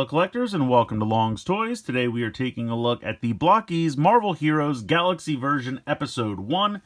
fellow collectors, and welcome to Long's Toys. Today we are taking a look at the Blokees Marvel Heroes Galaxy Version Episode 1.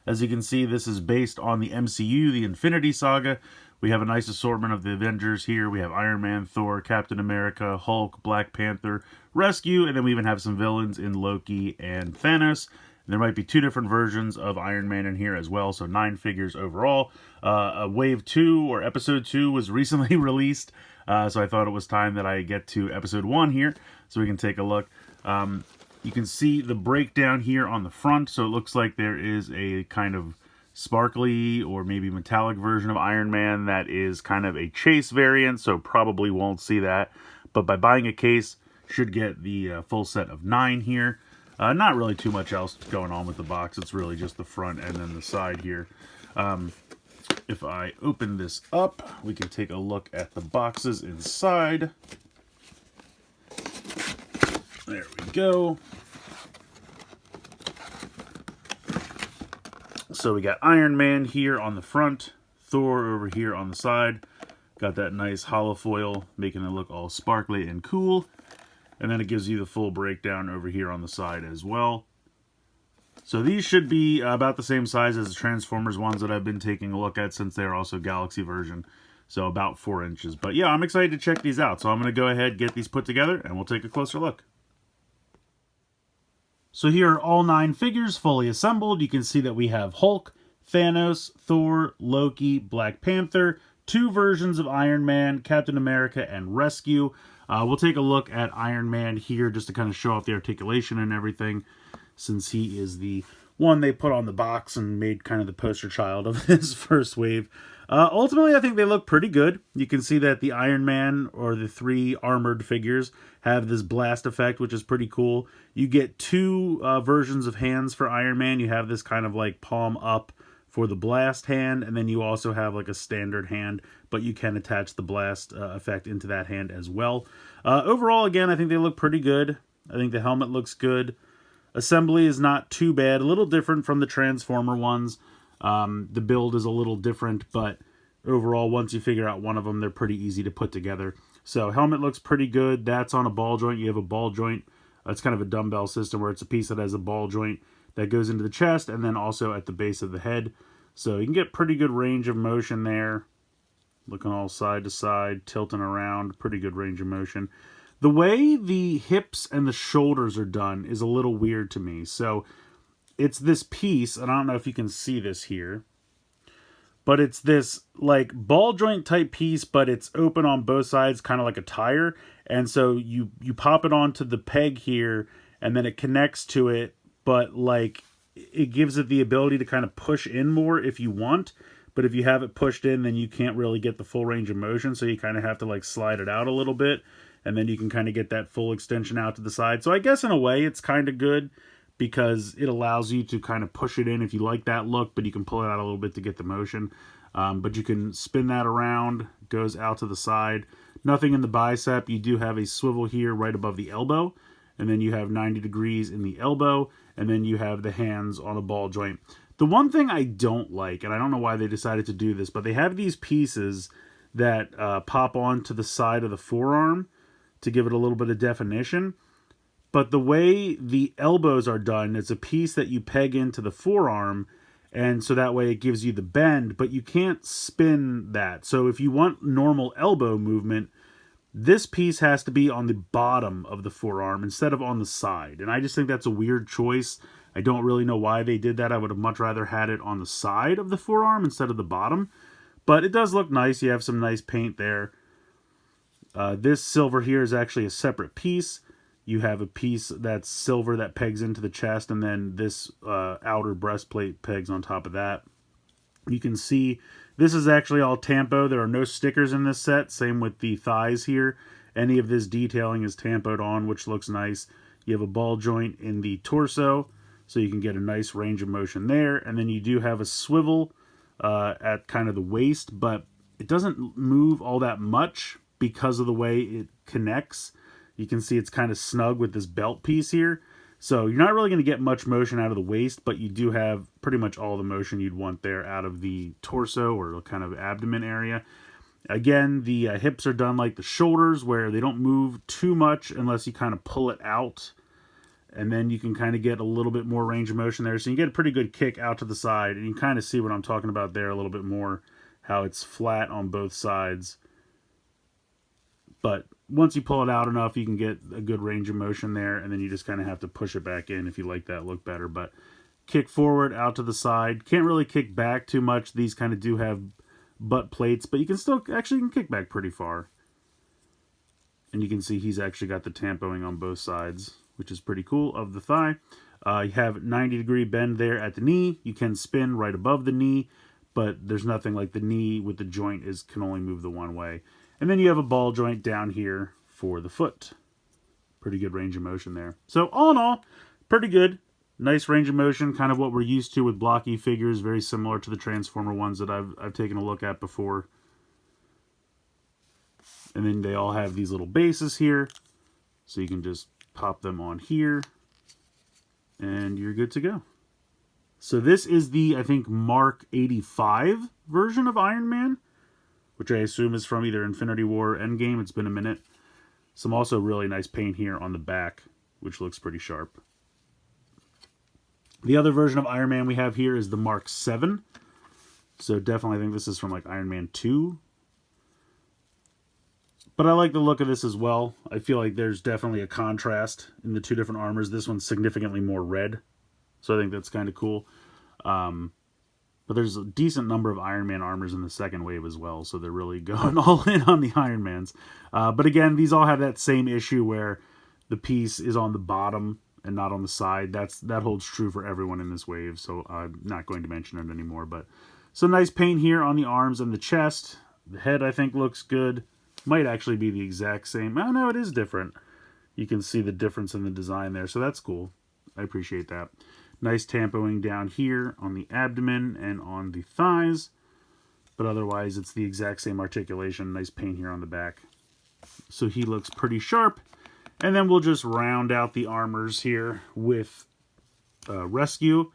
As you can see, this is based on the MCU, the Infinity Saga. We have a nice assortment of the Avengers here. We have Iron Man, Thor, Captain America, Hulk, Black Panther, Rescue, and then we even have some villains in Loki and Thanos. There might be two different versions of Iron Man in here as well, so 9 figures overall. Wave 2, or Episode 2, was recently released, so I thought it was time that I get to Episode 1 here, so we can take a look. You can see the breakdown here on the front, so it looks like there is a kind of sparkly or maybe metallic version of Iron Man that is kind of a chase variant, so probably won't see that. But by buying a case, should get the full set of 9 here. Not really too much else going on with the box. It's really just the front and then the side here. If I open this up, we can take a look at the boxes inside. There we go. So we got Iron Man here on the front, Thor over here on the side. Got that nice hollow foil, making it look all sparkly and cool. And then it gives you the full breakdown over here on the side as well. So these should be about the same size as the Transformers ones that I've been taking a look at, since they're also Galaxy version. So about 4 inches. But yeah, I'm excited to check these out. So I'm going to go ahead, get these put together, and we'll take a closer look. So here are all 9 figures fully assembled. You can see that we have Hulk, Thanos, Thor, Loki, Black Panther, 2 versions of Iron Man, Captain America, and Rescue. We'll take a look at Iron Man here just to kind of show off the articulation and everything, since he is the one they put on the box and made kind of the poster child of this first wave. Ultimately, I think they look pretty good. You can see that the Iron Man, or the 3 armored figures, have this blast effect, which is pretty cool. You get 2 versions of hands for Iron Man. You have this kind of like palm up for the blast hand, and then you also have like a standard hand, but you can attach the blast effect into that hand as well. Overall, again, I think they look pretty good. I think the helmet looks good. Assembly is not too bad. A little different from the Transformer ones. The build is a little different, but overall, once you figure out one of them, they're pretty easy to put together. So helmet looks pretty good. That's on a ball joint. You have a ball joint. It's kind of a dumbbell system where it's a piece that has a ball joint that goes into the chest and then also at the base of the head. So you can get pretty good range of motion there. Looking all side to side, tilting around. Pretty good range of motion. The way the hips and the shoulders are done is a little weird to me. So it's this piece, and I don't know if you can see this here, but it's this like ball joint type piece, but it's open on both sides, kind of like a tire. And so you pop it onto the peg here, and then it connects to it, but like it gives it the ability to kind of push in more if you want. But if you have it pushed in, then you can't really get the full range of motion, so you kind of have to like slide it out a little bit, and then you can kind of get that full extension out to the side. So I guess in a way it's kind of good, because it allows you to kind of push it in if you like that look, but you can pull it out a little bit to get the motion. But you can spin that around, goes out to the side. Nothing in the bicep. You do have a swivel here right above the elbow, and then you have 90 degrees in the elbow, and then you have the hands on a ball joint. The one thing I don't like, and I don't know why they decided to do this, but they have these pieces that pop onto the side of the forearm to give it a little bit of definition. But the way the elbows are done, it's a piece that you peg into the forearm, and so that way it gives you the bend, but you can't spin that. So if you want normal elbow movement, this piece has to be on the bottom of the forearm instead of on the side. And I just think that's a weird choice. I don't really know why they did that. I would have much rather had it on the side of the forearm instead of the bottom. But it does look nice. You have some nice paint there. This silver here is actually a separate piece. You have a piece that's silver that pegs into the chest, and then this outer breastplate pegs on top of that. You can see this is actually all tampo. There are no stickers in this set. Same with the thighs here. Any of this detailing is tampoed on, which looks nice. You have a ball joint in the torso, so you can get a nice range of motion there. And then you do have a swivel at kind of the waist, but it doesn't move all that much because of the way it connects. You can see it's kind of snug with this belt piece here. So you're not really going to get much motion out of the waist, but you do have pretty much all the motion you'd want there out of the torso or kind of abdomen area. Again, the hips are done like the shoulders, where they don't move too much unless you kind of pull it out. And then you can kind of get a little bit more range of motion there. So you get a pretty good kick out to the side. And you can kind of see what I'm talking about there a little bit more, how it's flat on both sides. But once you pull it out enough, you can get a good range of motion there. And then you just kind of have to push it back in if you like that look better. But kick forward, out to the side. Can't really kick back too much. These kind of do have butt plates, but you can still actually can kick back pretty far. And you can see he's actually got the tampoing on both sides, which is pretty cool, of the thigh. You have 90-degree bend there at the knee. You can spin right above the knee, but there's nothing like the knee with the joint can only move the one way. And then you have a ball joint down here for the foot. Pretty good range of motion there. So all in all, pretty good. Nice range of motion, kind of what we're used to with blocky figures, very similar to the Transformer ones that I've taken a look at before. And then they all have these little bases here, so you can just pop them on here, and you're good to go. So this is the, I think, Mark 85 version of Iron Man, which I assume is from either Infinity War or Endgame. It's been a minute. Some also really nice paint here on the back, which looks pretty sharp. The other version of Iron Man we have here is the Mark 7. So definitely I think this is from like Iron Man 2. But I like the look of this as well. I feel like there's definitely a contrast in the two different armors. This one's significantly more red. So I think that's kind of cool. But there's a decent number of Iron Man armors in the second wave as well. So they're really going all in on the Iron Mans. But again, these all have that same issue where the piece is on the bottom and not on the side. That holds true for everyone in this wave, so I'm not going to mention it anymore. But some nice paint here on the arms and the chest. The head, I think, looks good. Might actually be the exact same. Oh, no, it is different. You can see the difference in the design there, so that's cool. I appreciate that. Nice tampoing down here on the abdomen and on the thighs. But otherwise, it's the exact same articulation. Nice paint here on the back. So he looks pretty sharp. And then we'll just round out the armors here with Rescue.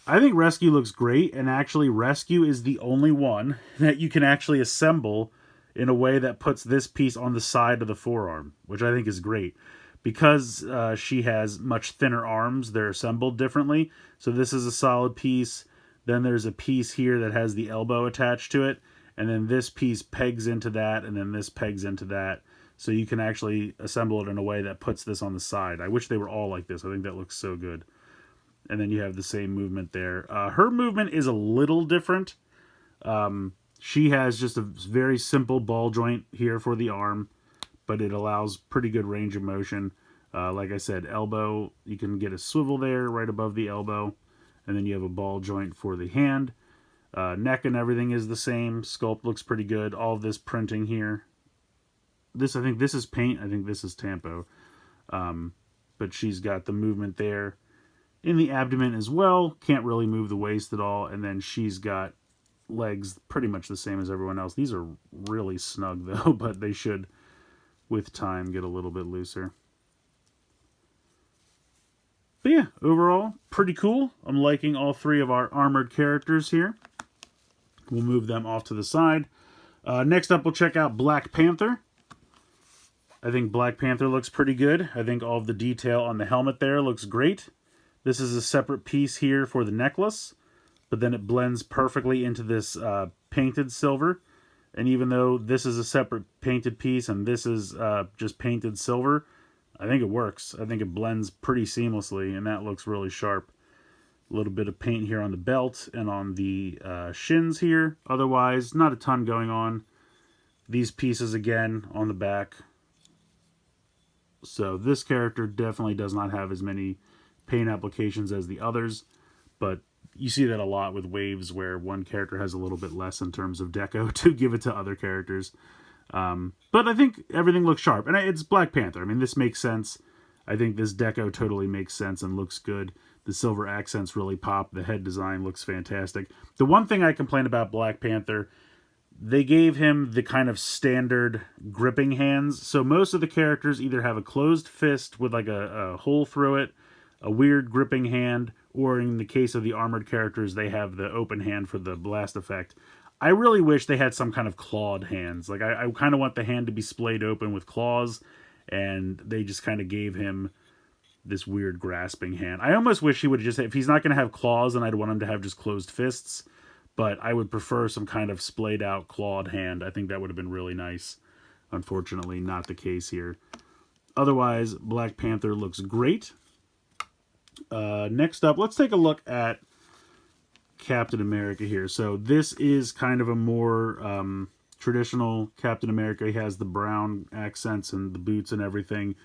I think Rescue looks great, and actually Rescue is the only one that you can actually assemble in a way that puts this piece on the side of the forearm, which I think is great. Because she has much thinner arms, they're assembled differently. So this is a solid piece. Then there's a piece here that has the elbow attached to it. And then this piece pegs into that, and then this pegs into that. So you can actually assemble it in a way that puts this on the side. I wish they were all like this. I think that looks so good. And then you have the same movement there. Her movement is a little different. She has just a very simple ball joint here for the arm, but it allows pretty good range of motion. Like I said, elbow, you can get a swivel there right above the elbow. And then you have a ball joint for the hand. Neck and everything is the same. Sculpt looks pretty good. All of this printing here. I think this is paint. I think this is tampo. But she's got the movement there in the abdomen as well. Can't really move the waist at all. And then she's got legs pretty much the same as everyone else. These are really snug though, but they should, with time, get a little bit looser. But yeah, overall, pretty cool. I'm liking all three of our armored characters here. We'll move them off to the side. Next up, we'll check out Black Panther. I think Black Panther looks pretty good. I think all of the detail on the helmet there looks great. This is a separate piece here for the necklace, but then it blends perfectly into this painted silver. And even though this is a separate painted piece and this is just painted silver, I think it works. I think it blends pretty seamlessly, and that looks really sharp. A little bit of paint here on the belt and on the shins here. Otherwise, not a ton going on. These pieces again on the back. So this character definitely does not have as many paint applications as the others, but you see that a lot with waves where one character has a little bit less in terms of deco to give it to other characters. But I think everything looks sharp, and it's Black Panther. I mean, this makes sense. I think this deco totally makes sense and looks good. The silver accents really pop. The head design looks fantastic. The one thing I complain about Black Panther, they gave him the kind of standard gripping hands. So most of the characters either have a closed fist with like a hole through it, a weird gripping hand, or in the case of the armored characters, they have the open hand for the blast effect. I really wish they had some kind of clawed hands. Like, I kind of want the hand to be splayed open with claws, and they just kind of gave him this weird grasping hand. I almost wish he would just, if he's not going to have claws, then I'd want him to have just closed fists. But I would prefer some kind of splayed out clawed hand. I think that would have been really nice. Unfortunately, not the case here. Otherwise, Black Panther looks great. Next up, let's take a look at Captain America here. So this is kind of a more traditional Captain America. He has the brown accents and the boots and everything.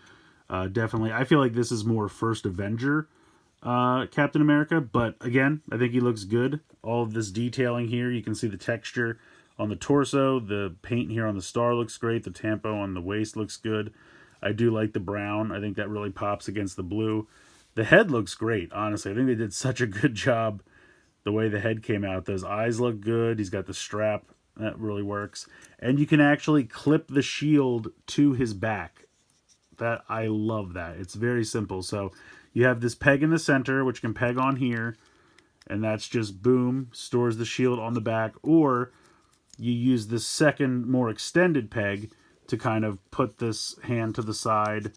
Definitely, I feel like this is more First Avenger Captain America, but again, I think he looks good. All of this detailing here, you can see the texture on the torso, the paint here on the star looks great, the tampo on the waist looks good. I do like the brown. I think that really pops against the blue. The head looks great, honestly. I think they did such a good job the way the head came out. Those eyes look good. He's got the strap. That really works. And you can actually clip the shield to his back. I love that. It's very simple. So you have this peg in the center, which can peg on here. And that's just, boom, stores the shield on the back. Or you use this second, more extended peg to kind of put this hand to the side.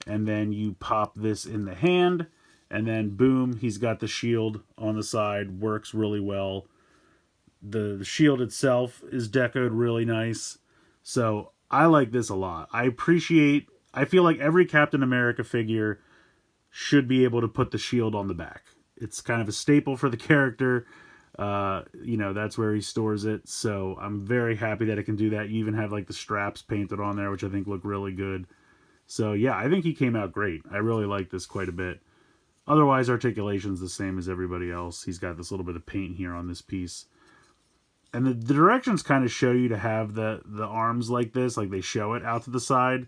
And then you pop this in the hand. And then, boom, he's got the shield on the side. Works really well. The shield itself is decoed really nice. So I like this a lot. I feel like every Captain America figure should be able to put the shield on the back. It's kind of a staple for the character. That's where he stores it. So I'm very happy that it can do that. You even have like the straps painted on there, which I think look really good. So yeah, I think he came out great. I really like this quite a bit. Otherwise, articulation's the same as everybody else. He's got this little bit of paint here on this piece. And the directions kind of show you to have the arms like this, like they show it out to the side.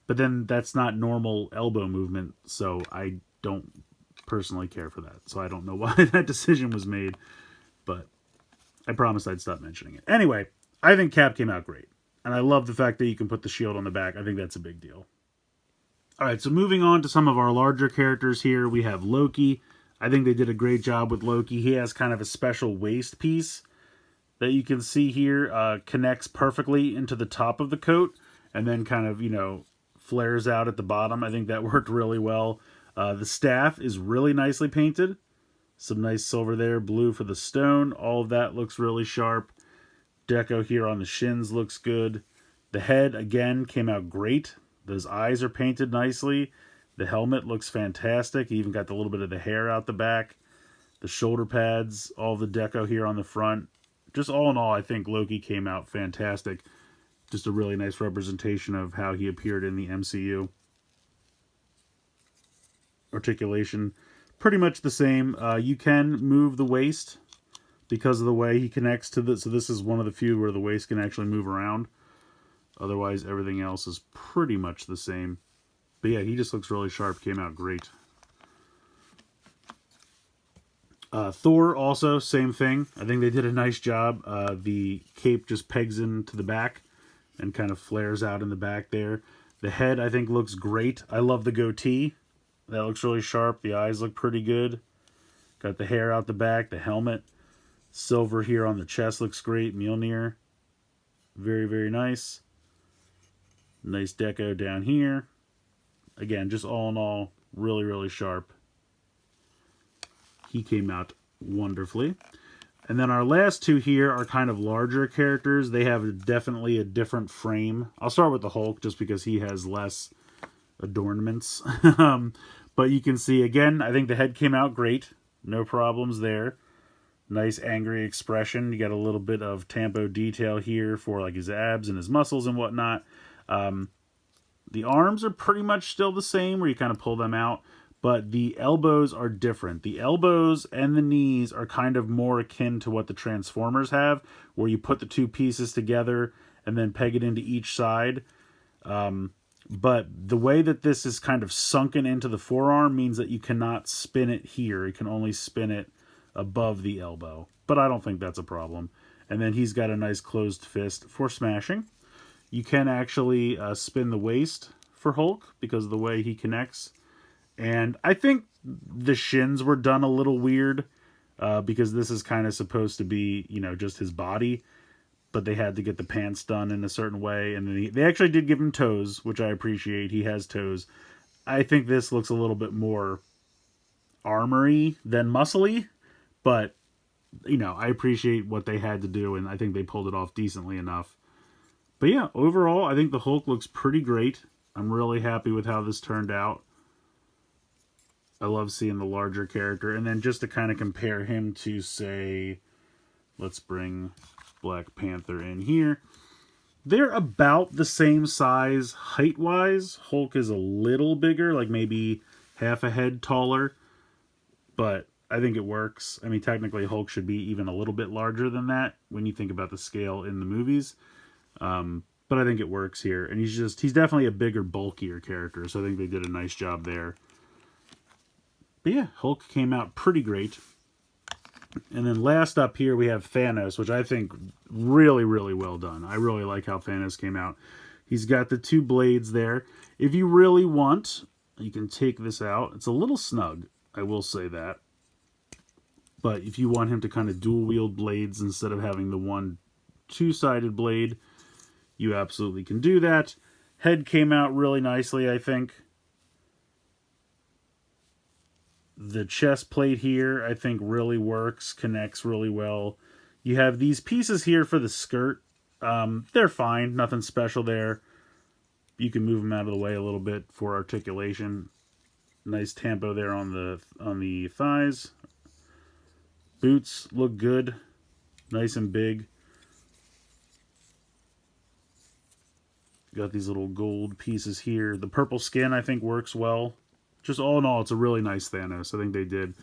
But then that's not normal elbow movement, so I don't personally care for that. So I don't know why that decision was made, but I promised I'd stop mentioning it. Anyway, I think Cap came out great. And I love the fact that you can put the shield on the back. I think that's a big deal. All right, so moving on to some of our larger characters here, we have Loki. I think they did a great job with Loki. He has kind of a special waist piece that you can see here, connects perfectly into the top of the coat, and then kind of, flares out at the bottom. I think that worked really well. The staff is really nicely painted. Some nice silver there, blue for the stone. All of that looks really sharp. Deco here on the shins looks good. The head, again, came out great. Those eyes are painted nicely. The helmet looks fantastic. You even got the little bit of the hair out the back. The shoulder pads, all the deco here on the front. Just all in all, I think Loki came out fantastic. Just a really nice representation of how he appeared in the MCU. Articulation, pretty much the same. You can move the waist because of the way he connects to the... So this is one of the few where the waist can actually move around. Otherwise, everything else is pretty much the same. But yeah, he just looks really sharp. Came out great. Thor also, same thing. I think they did a nice job. The cape just pegs into the back and kind of flares out in the back there. The head, I think, looks great. I love the goatee. That looks really sharp. The eyes look pretty good. Got the hair out the back, the helmet. Silver here on the chest looks great. Mjolnir. Very, very nice. Nice deco down here. Again, just all in all, really, really sharp. He came out wonderfully. And then our last two here are kind of larger characters. They have definitely a different frame. I'll start with the Hulk just because he has less adornments. But you can see, again, I think the head came out great. No problems there. Nice angry expression. You got a little bit of tampo detail here for like his abs and his muscles and whatnot. The arms are pretty much still the same where you kind of pull them out. But the elbows are different. The elbows and the knees are kind of more akin to what the Transformers have, where you put the two pieces together and then peg it into each side. But the way that this is kind of sunken into the forearm means that you cannot spin it here. You can only spin it above the elbow. But I don't think that's a problem. And then he's got a nice closed fist for smashing. You can actually spin the waist for Hulk because of the way he connects. And I think the shins were done a little weird because this is kind of supposed to be, just his body. but they had to get the pants done in a certain way. And then they actually did give him toes, which I appreciate. He has toes. I think this looks a little bit more armory than muscly, but you know, I appreciate what they had to do, and I think they pulled it off decently enough. But yeah, overall, I think the Hulk looks pretty great. I'm really happy with how this turned out. I love seeing the larger character. And then just to kind of compare him to, say, let's bring Black Panther in here. They're about the same size height-wise. Hulk is a little bigger, like maybe half a head taller. But I think it works. I mean, technically, Hulk should be even a little bit larger than that when you think about the scale in the movies. But I think it works here. And he's definitely a bigger, bulkier character. So I think they did a nice job there. But yeah, Hulk came out pretty great. And then last up here, we have Thanos, which I think really, really well done. I really like how Thanos came out. He's got the two blades there. If you really want, you can take this out. It's a little snug, I will say that. But if you want him to kind of dual wield blades instead of having the one two-sided blade, you absolutely can do that. Head came out really nicely, I think. The chest plate here, I think, really works, connects really well. You have these pieces here for the skirt. They're fine, nothing special there. You can move them out of the way a little bit for articulation. Nice tempo there on the thighs. Boots look good, nice and big. Got these little gold pieces here. The purple skin, I think, works well. Just all in all, it's a really nice Thanos. I think they did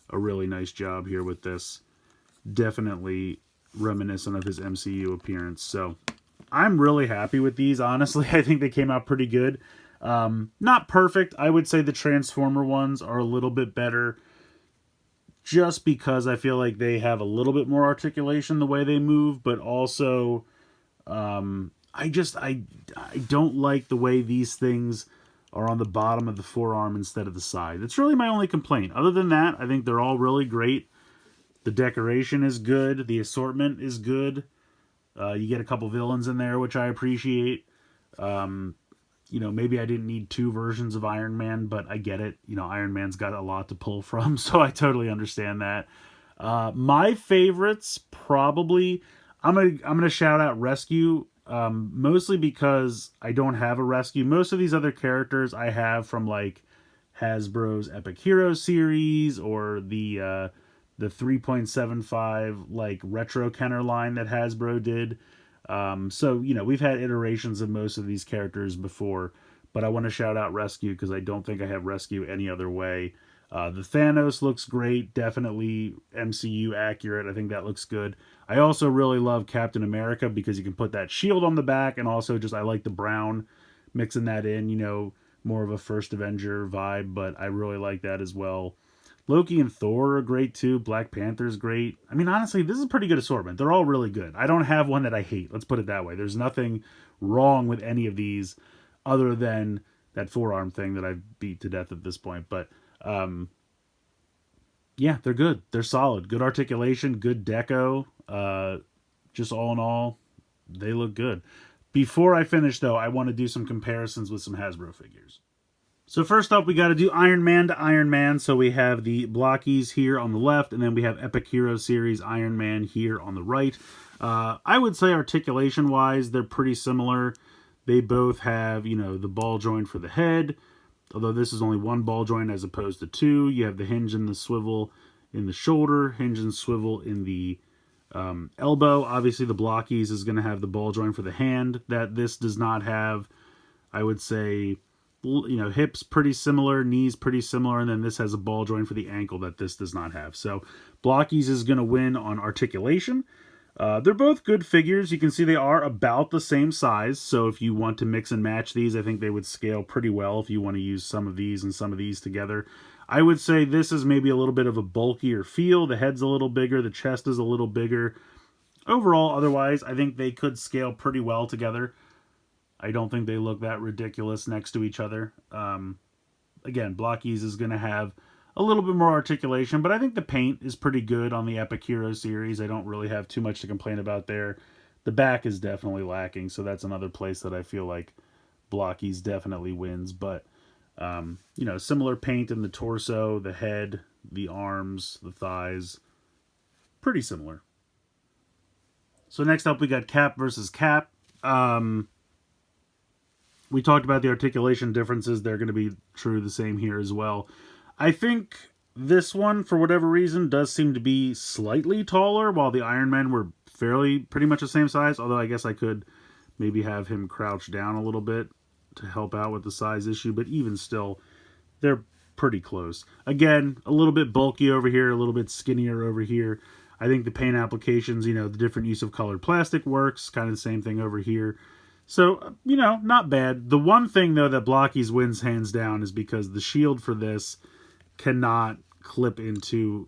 a really nice job here with this. Definitely reminiscent of his MCU appearance. So I'm really happy with these, honestly. I think they came out pretty good. Not perfect. I would say the Transformer ones are a little bit better, just because I feel like they have a little bit more articulation the way they move, but also I don't like the way these things are on the bottom of the forearm instead of the side. That's really my only complaint. Other than that, I think they're all really great. The decoration is good. The assortment is good. You get a couple villains in there, which I appreciate. You know, maybe I didn't need two versions of Iron Man, but I get it. You know, Iron Man's got a lot to pull from, so I totally understand that. My favorites, probably, I'm gonna shout out Rescue. Mostly because I don't have a Rescue. Most of these other characters I have from like Hasbro's Epic Hero series or the 3.75 like retro Kenner line that Hasbro did. So you know, we've had iterations of most of these characters before, but I want to shout out Rescue because I don't think I have Rescue any other way. The Thanos looks great, definitely MCU accurate. I think that looks good. I also really love Captain America because you can put that shield on the back, and also just I like the brown, mixing that in, you know, more of a First Avenger vibe, but I really like that as well. Loki and Thor are great too. Black Panther's great. I mean, honestly, this is a pretty good assortment. They're all really good. I don't have one that I hate. Let's put it that way. There's nothing wrong with any of these other than that forearm thing that I've beat to death at this point, but yeah, they're good. They're solid. Good articulation, good deco. Just all in all, they look good. Before I finish, though, I want to do some comparisons with some Hasbro figures. So first up, we got to do Iron Man to Iron Man. So we have the Blokees here on the left, and then we have Epic Hero Series Iron Man here on the right. I would say articulation-wise, they're pretty similar. They both have, you know, the ball joint for the head, although this is only one ball joint as opposed to two. You have the hinge and the swivel in the shoulder, hinge and swivel in the elbow. Obviously, the Blokees is going to have the ball joint for the hand that this does not have. I would say, you know, hips pretty similar, knees pretty similar, and then this has a ball joint for the ankle that this does not have. So Blokees is going to win on articulation. They're both good figures. You can see they are about the same size, so if you want to mix and match these, I think they would scale pretty well if you want to use some of these and some of these together. I would say this is maybe a little bit of a bulkier feel. The head's a little bigger, the chest is a little bigger. Overall, otherwise, I think they could scale pretty well together. I don't think they look that ridiculous next to each other. Again, Blokees is going to have a little bit more articulation, but I think the paint is pretty good on the Epic Hero series. I don't really have too much to complain about there. The back is definitely lacking, so that's another place that I feel like Blokees definitely wins. But similar paint in the torso, the head, the arms, the thighs, pretty similar. So next up, we got Cap versus Cap. We talked about the articulation differences. They're going to be true the same here as well. I think this one, for whatever reason, does seem to be slightly taller, while the Iron Men were pretty much the same size. Although I guess I could maybe have him crouch down a little bit to help out with the size issue. But even still, they're pretty close. Again, a little bit bulky over here, a little bit skinnier over here. I think the paint applications, the different use of colored plastic works. Kind of the same thing over here. So, not bad. The one thing, though, that Blokees wins hands down is because the shield for this cannot clip into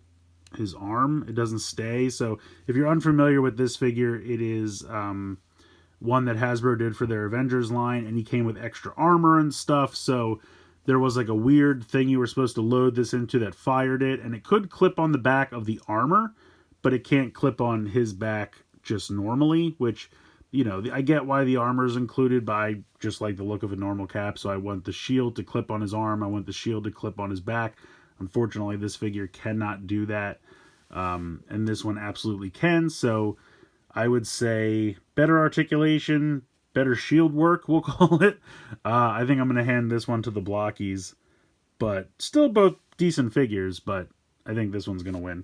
his arm. It doesn't stay. So, if you're unfamiliar with this figure, it is one that Hasbro did for their Avengers line, and he came with extra armor and stuff. So, there was like a weird thing you were supposed to load this into that fired it, and it could clip on the back of the armor, but it can't clip on his back just normally, which... I get why the armor is included, but I just like the look of a normal Cap, so I want the shield to clip on his arm. I want the shield to clip on his back. Unfortunately, this figure cannot do that, and this one absolutely can, so I would say better articulation, better shield work, we'll call it. I think I'm going to hand this one to the Blokees, but still both decent figures, but I think this one's going to win.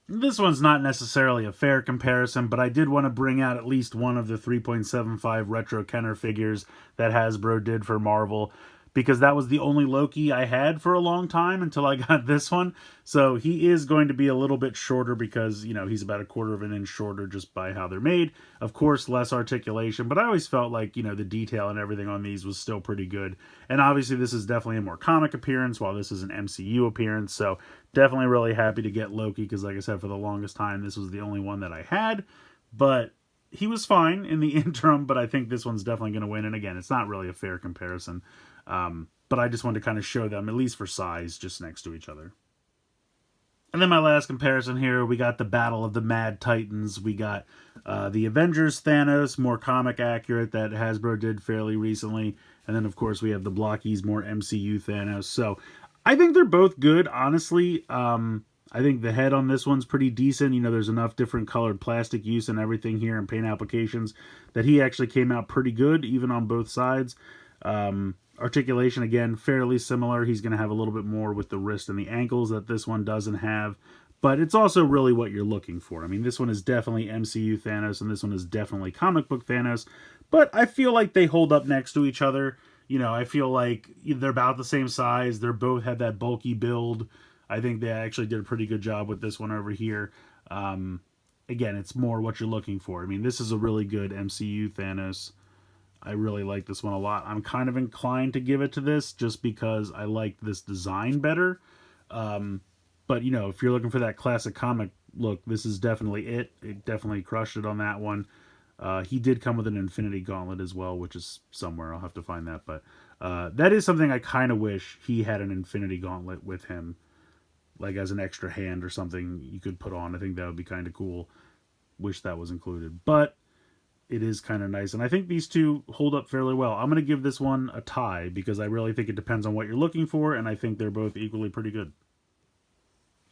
This one's not necessarily a fair comparison, but I did want to bring out at least one of the 3.75 Retro Kenner figures that Hasbro did for Marvel, because that was the only Loki I had for a long time until I got this one. So he is going to be a little bit shorter because, he's about 1/4 of an inch shorter just by how they're made. Of course, less articulation, but I always felt like, the detail and everything on these was still pretty good. And obviously this is definitely a more comic appearance, while this is an MCU appearance. So definitely really happy to get Loki, because like I said, for the longest time, this was the only one that I had. But he was fine in the interim, but I think this one's definitely going to win. And again, it's not really a fair comparison. But I just wanted to kind of show them, at least for size, just next to each other. And then my last comparison here, we got the Battle of the Mad Titans. We got the Avengers Thanos, more comic accurate, that Hasbro did fairly recently. And then, of course, we have the Blokees, more MCU Thanos. So I think they're both good, honestly. I think the head on this one's pretty decent. There's enough different colored plastic use and everything here and paint applications that he actually came out pretty good, even on both sides. Articulation, again, fairly similar. He's going to have a little bit more with the wrist and the ankles that this one doesn't have. But it's also really what you're looking for. I mean, this one is definitely MCU Thanos, and this one is definitely comic book Thanos. But I feel like they hold up next to each other. I feel like they're about the same size. They both have that bulky build. I think they actually did a pretty good job with this one over here. Again, it's more what you're looking for. I mean, this is a really good MCU Thanos. I really like this one a lot. I'm kind of inclined to give it to this just because I like this design better. But, if you're looking for that classic comic look, this is definitely it. It definitely crushed it on that one. He did come with an Infinity Gauntlet as well, which is somewhere. I'll have to find that. But that is something I kind of wish he had an Infinity Gauntlet with him, like as an extra hand or something you could put on. I think that would be kind of cool. Wish that was included. But it is kind of nice. And I think these two hold up fairly well. I'm going to give this one a tie because I really think it depends on what you're looking for, and I think they're both equally pretty good.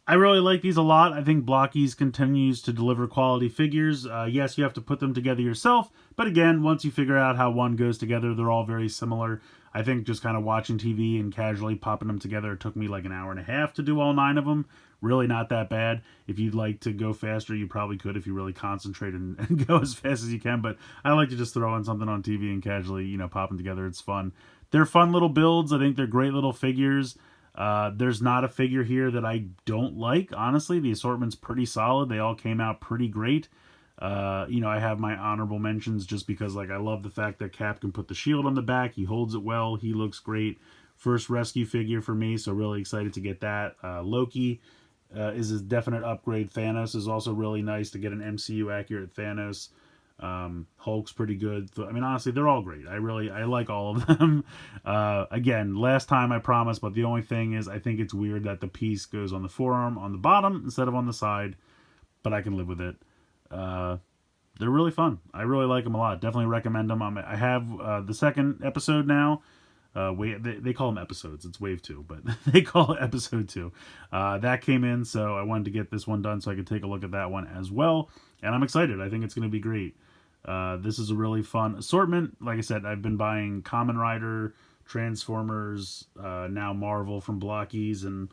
I really like these a lot. I think Blokees continues to deliver quality figures. Yes, you have to put them together yourself, but again, once you figure out how one goes together, they're all very similar. I think just kind of watching TV and casually popping them together, it took me like an hour and a half to do all 9 of them. Really not that bad. If you'd like to go faster, you probably could if you really concentrate and go as fast as you can, but I like to just throw in something on TV and casually, pop them together. It's fun. They're fun little builds. I think they're great little figures. There's not a figure here that I don't like. Honestly, the assortment's pretty solid. They all came out pretty great. I have my honorable mentions just because, I love the fact that Cap can put the shield on the back. He holds it well. He looks great. First rescue figure for me, so really excited to get that. Loki is a definite upgrade. Thanos is also really nice to get an MCU accurate Thanos. Hulk's pretty good. I mean, honestly, they're all great. I like all of them. Again, last time I promised, but the only thing is I think it's weird that the piece goes on the forearm on the bottom instead of on the side, but I can live with it. they're really fun. I really like them a lot. Definitely recommend them. I have the second episode now. They call them episodes. It's wave 2, but they call it episode 2. That came in, so I wanted to get this one done so I could take a look at that one as well. And I'm excited. I think it's going to be great. This is a really fun assortment. Like I said, I've been buying Kamen Rider, Transformers, now Marvel from Blokees, and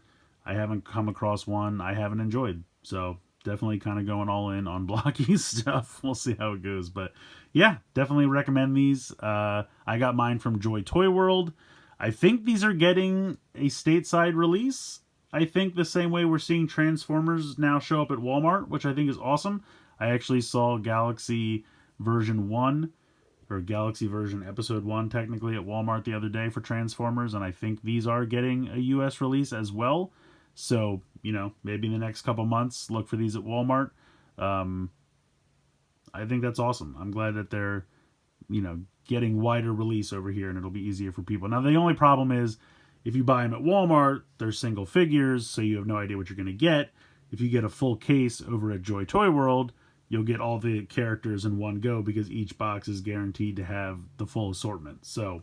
I haven't come across one I haven't enjoyed. So definitely kind of going all in on Blokees stuff. We'll see how it goes. But yeah, definitely recommend these. I got mine from Joy Toy World. I think these are getting a stateside release. I think the same way we're seeing Transformers now show up at Walmart, which I think is awesome. I actually saw Galaxy version 1, or Galaxy version episode 1 technically, at Walmart the other day for Transformers, and I think these are getting a US release as well. So, you know, maybe in the next couple months, look for these at Walmart. I think that's awesome. I'm glad that they're, you know, getting wider release over here, and it'll be easier for people. Now, the only problem is, if you buy them at Walmart, they're single figures, so you have no idea what you're going to get. If you get a full case over at Joy Toy World, you'll get all the characters in one go, because each box is guaranteed to have the full assortment. So,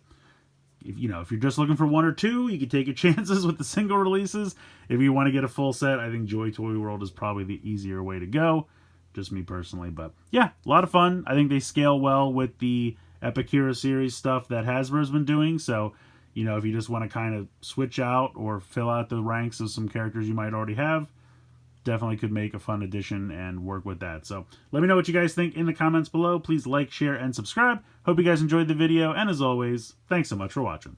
if you're just looking for one or two, you can take your chances with the single releases. If you want to get a full set, I think Joy Toy World is probably the easier way to go. Just me personally. But yeah, a lot of fun. I think they scale well with the Epic Hero series stuff that Hasbro's been doing. So, you know, if you just want to kind of switch out or fill out the ranks of some characters you might already have, definitely could make a fun addition and work with that. So let me know what you guys think in the comments below. Please like, share, and subscribe. Hope you guys enjoyed the video. And as always, thanks so much for watching.